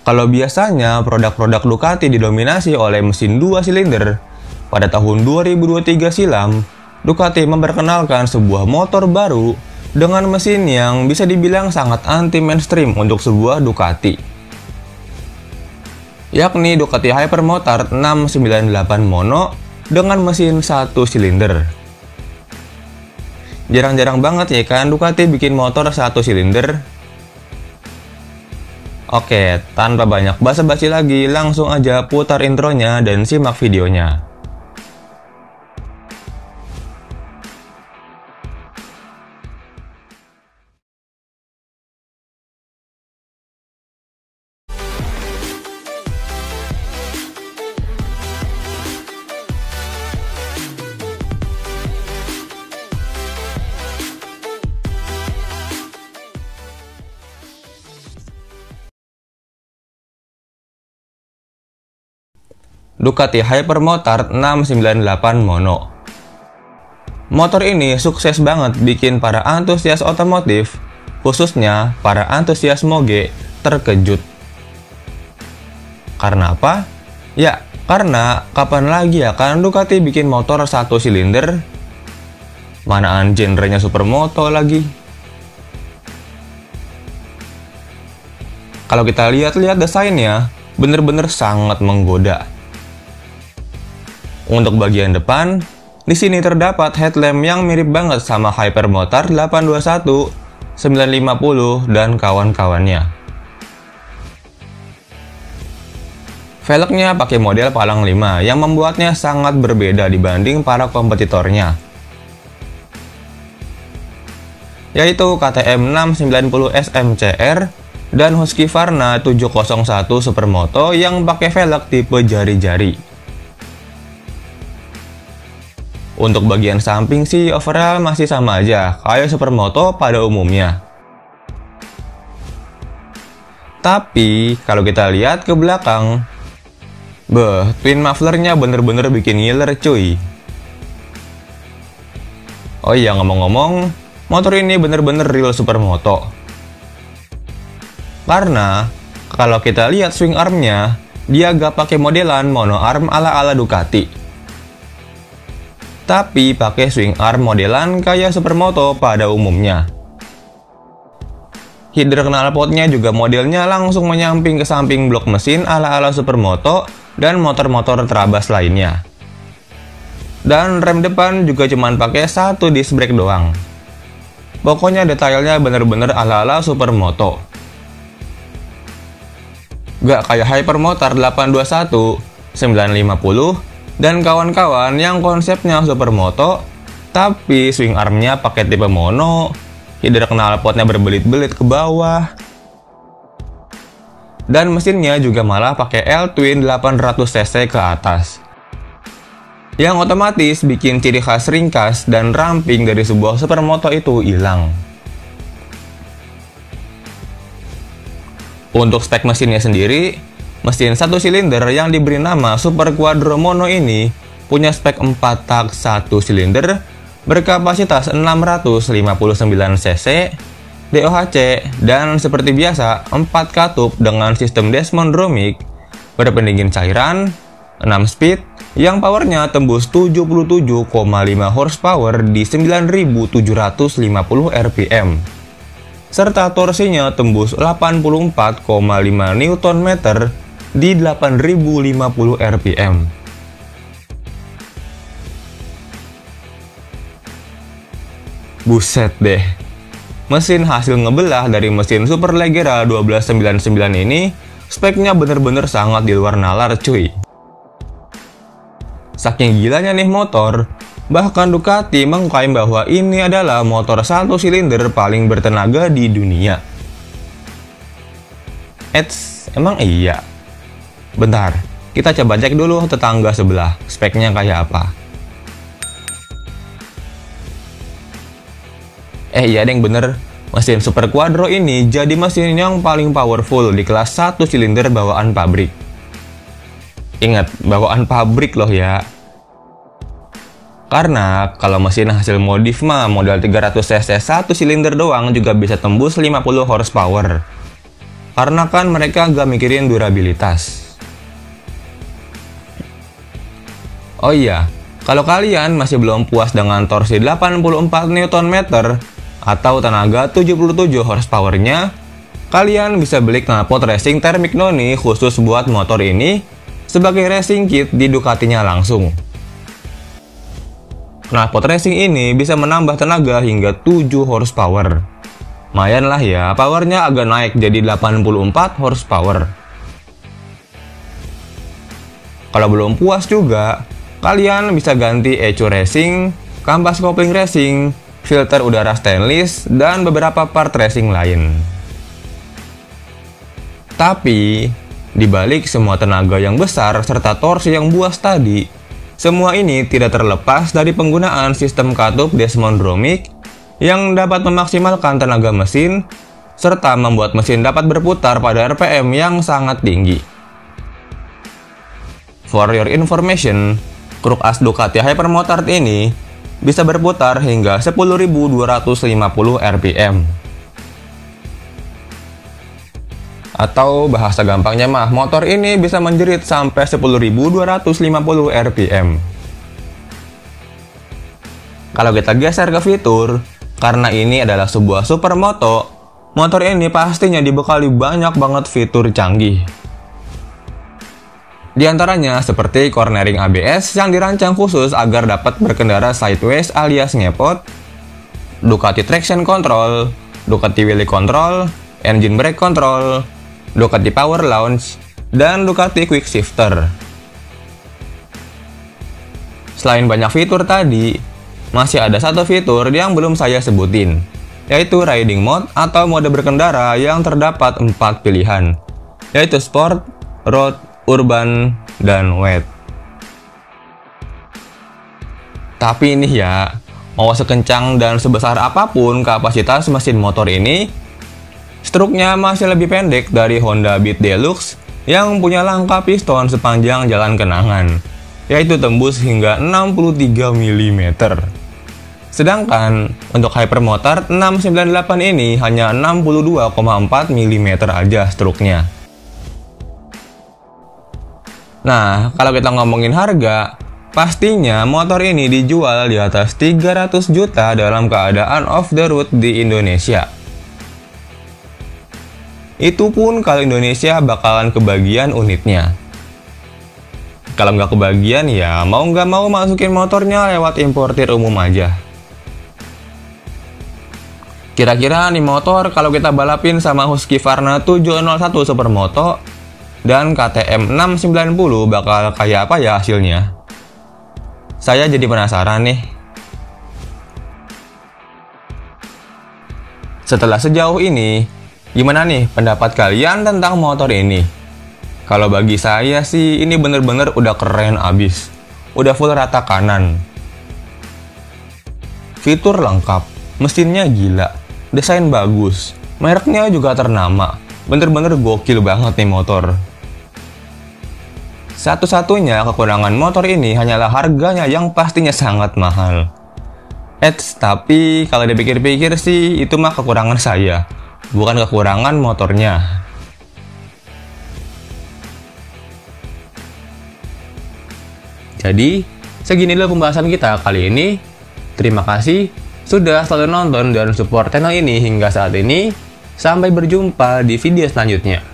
Kalau biasanya produk-produk Ducati didominasi oleh mesin 2 silinder, pada tahun 2023 silam, Ducati memperkenalkan sebuah motor baru dengan mesin yang bisa dibilang sangat anti-mainstream untuk sebuah Ducati, yakni Ducati Hypermotard 698 Mono dengan mesin 1 silinder. Jarang-jarang banget ya kan Ducati bikin motor 1 silinder. Oke, tanpa banyak basa-basi lagi, langsung aja putar intronya dan simak videonya. Ducati Hypermotard 698 Mono. Motor ini sukses banget bikin para antusias otomotif, khususnya para antusias moge, terkejut. Karena apa? Ya, karena kapan lagi ya kan Ducati bikin motor 1 silinder? Manaan genrenya supermoto lagi. Kalau kita lihat-lihat desainnya, bener-bener sangat menggoda. Untuk bagian depan, di sini terdapat headlamp yang mirip banget sama Hypermotard 821, 950, dan kawan-kawannya. Velgnya pakai model palang 5 yang membuatnya sangat berbeda dibanding para kompetitornya, yaitu KTM 690 SMCR dan Husqvarna 701 Supermoto yang pakai velg tipe jari-jari. Untuk bagian samping sih overall masih sama aja kayak Supermoto pada umumnya. Tapi kalau kita lihat ke belakang, twin mufflernya bener-bener bikin ngiler cuy. Oh iya, ngomong-ngomong, motor ini bener-bener real Supermoto. Karena kalau kita lihat swing armnya, dia gak pakai modelan mono arm ala-ala Ducati, tapi pakai swing arm modelan kayak Supermoto pada umumnya. Header knalpotnya juga modelnya langsung menyamping ke samping blok mesin ala-ala Supermoto dan motor-motor terabas lainnya. Dan rem depan juga cuman pakai 1 disc brake doang. Pokoknya detailnya bener-bener ala-ala Supermoto. Gak kayak Hypermotard 821, 950, dan kawan-kawan yang konsepnya Supermoto, tapi swing armnya pakai tipe mono, header knalpotnya berbelit-belit ke bawah, dan mesinnya juga malah pakai L-twin 800cc ke atas, yang otomatis bikin ciri khas ringkas dan ramping dari sebuah Supermoto itu hilang. Untuk spek mesinnya sendiri, mesin 1 silinder yang diberi nama Super Quadro Mono ini punya spek 4 tak 1 silinder berkapasitas 659 cc, DOHC, dan seperti biasa 4 katup dengan sistem Desmondromic, berpendingin cairan, 6 speed, yang powernya tembus 77,5 horsepower di 9.750 rpm, serta torsinya tembus 84,5 Nm di 8.050 rpm. Buset deh, mesin hasil ngebelah dari mesin Superleggera 1299 ini speknya bener-bener sangat di luar nalar cuy. Saking gilanya nih motor, bahkan Ducati mengklaim bahwa ini adalah motor 1 silinder paling bertenaga di dunia. Emang iya? Bentar, kita coba cek dulu tetangga sebelah, speknya kayak apa. Iya deng, bener. Mesin Super Quadro ini jadi mesin yang paling powerful di kelas 1 silinder bawaan pabrik. Ingat, bawaan pabrik loh ya. Karena kalau mesin hasil modif mah modal 300cc 1 silinder doang juga bisa tembus 50 horsepower. karena kan mereka nggak mikirin durabilitas. Oh iya, kalau kalian masih belum puas dengan torsi 84 Nm atau tenaga 77 horsepower-nya, kalian bisa beli knalpot racing Thermic Noni khusus buat motor ini sebagai racing kit di Ducatinya langsung. Knalpot racing ini bisa menambah tenaga hingga 7 horsepower. Lumayan lah ya, powernya agak naik jadi 84 horsepower. Kalau belum puas juga, kalian bisa ganti ECU racing, kampas kopling racing, filter udara stainless, dan beberapa part racing lain. Tapi, dibalik semua tenaga yang besar serta torsi yang buas tadi, semua ini tidak terlepas dari penggunaan sistem katup desmondromic yang dapat memaksimalkan tenaga mesin, serta membuat mesin dapat berputar pada RPM yang sangat tinggi. For your information, kruk as Ducati Hypermotard ini bisa berputar hingga 10.250 RPM. Atau bahasa gampangnya mah, motor ini bisa menjerit sampai 10.250 RPM. Kalau kita geser ke fitur, karena ini adalah sebuah supermoto, motor ini pastinya dibekali banyak banget fitur canggih. Di antaranya seperti cornering ABS yang dirancang khusus agar dapat berkendara sideways alias ngepot, Ducati Traction Control, Ducati Wheelie Control, Engine Brake Control, Ducati Power Launch, dan Ducati Quick Shifter. Selain banyak fitur tadi, masih ada satu fitur yang belum saya sebutin, yaitu Riding Mode atau mode berkendara yang terdapat 4 pilihan, yaitu Sport, Road, Urban, dan Wet. Tapi ini ya, mau sekencang dan sebesar apapun kapasitas mesin motor ini, struknya masih lebih pendek dari Honda Beat Deluxe yang punya langkah piston sepanjang jalan kenangan, yaitu tembus hingga 63 mm. Sedangkan untuk Hypermotard 698 ini hanya 62,4 mm aja struknya. Nah, kalau kita ngomongin harga, pastinya motor ini dijual di atas 300 juta dalam keadaan off the road di Indonesia. Itu pun kalau Indonesia bakalan kebagian unitnya. Kalau nggak kebagian ya mau nggak mau masukin motornya lewat importir umum aja. Kira-kira nih motor kalau kita balapin sama Husqvarna 701 Supermoto dan KTM 690 bakal kayak apa ya hasilnya? Saya jadi penasaran nih. Setelah sejauh ini, gimana nih pendapat kalian tentang motor ini? Kalau bagi saya sih ini bener-bener udah keren abis. Udah full rata kanan. Fitur lengkap, mesinnya gila, desain bagus, mereknya juga ternama. Bener-bener gokil banget nih motor. Satu-satunya kekurangan motor ini hanyalah harganya yang pastinya sangat mahal. Tapi kalau dipikir-pikir sih itu mah kekurangan saya, bukan kekurangan motornya. Jadi, segini dulu pembahasan kita kali ini. Terima kasih sudah selalu nonton dan support channel ini hingga saat ini. Sampai berjumpa di video selanjutnya.